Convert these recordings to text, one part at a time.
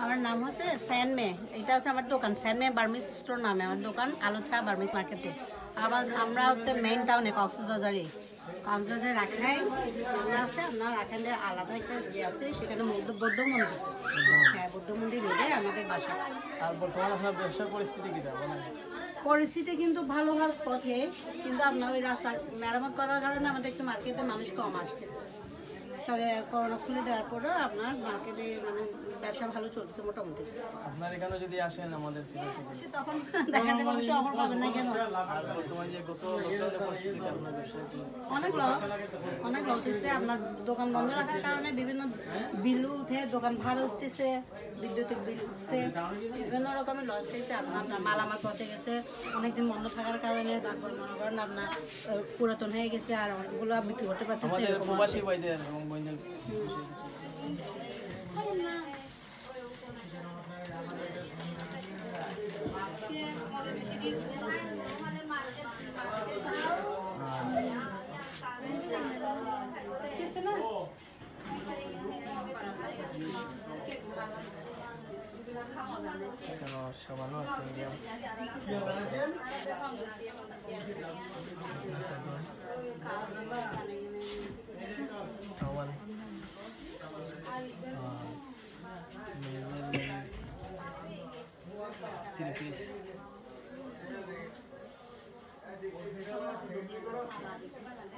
আমার নাম হচ্ছে স্যানমে। এটা হচ্ছে আমার দোকান, স্যানমে বার্মিজ স্টোর নামে আমার দোকান, আলোছা বার্মিজ মার্কেটে। আমরা হচ্ছে মেইন টাউনে কক্সবাজারে রাখাই আছে। আপনার রাখাইনে আলাদা একটা ইয়ে আছে, সেখানে বৌদ্ধ মন্দির। হ্যাঁ, বৌদ্ধ মন্দির রোডে আমাদের বাসা। আর বর্তমানে আপনার ব্যবসার পরিস্থিতি কি পরিস্থিতি কিন্তু ভালো হওয়ার পথে, কিন্তু আপনার ওই রাস্তা মেরামত করার কারণে আমাদের একটু মার্কেটে মানুষ কম আসতেছে। তবে করোনা খুলে দেওয়ার পরেও আপনার মার্কেটে মানে ব্যবসা ভালো চলছে মোটামুটি। আপনার এখানে যদি আসেন আমাদের তখন দেখা যাবে অবশ্যই অফার পাবেন না কেন। অনেক লস হচ্ছে। আপনার দোকান বন্ধ রাখার কারণে বিভিন্ন বিল উঠে, দোকান ভাড়া উঠতেছে, বিদ্যুতের বিল উঠছে, বিভিন্ন রকমের লস হয়েছে। আপনার মাল আমার পথে গেছে অনেকদিন বন্ধ থাকার কারণে। তারপর মনে করেন আপনার পুরাতন হয়ে গেছে, আর অনেকগুলো বিক্রি করতে পারতেছে। সবানো আছে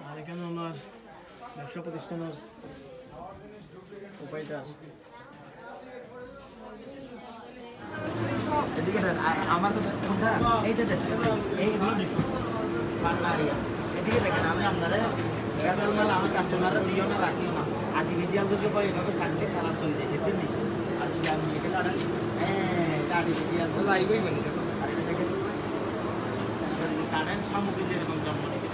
আর এখানে ওনার ব্যবসা প্রতিষ্ঠানের উপায়টা এদিকে আমার এইটা দেখেন, এদিকে দেখেন, আমি আপনারা গাছের মাল আমার কাস্টমাররা দিও না, রাখিও না। আর্টিফিশিয়াল যদি পাই এভাবে কাটলে খারাপ চলে যায়, দেখছেন নি? আর যদি আপনি এটা কাটেন, হ্যাঁ আর্টিফিশিয়াল লাইভই বলি। আর এটা দেখেন কাটেন সামগ্রী যেরকম জন্ম নিতে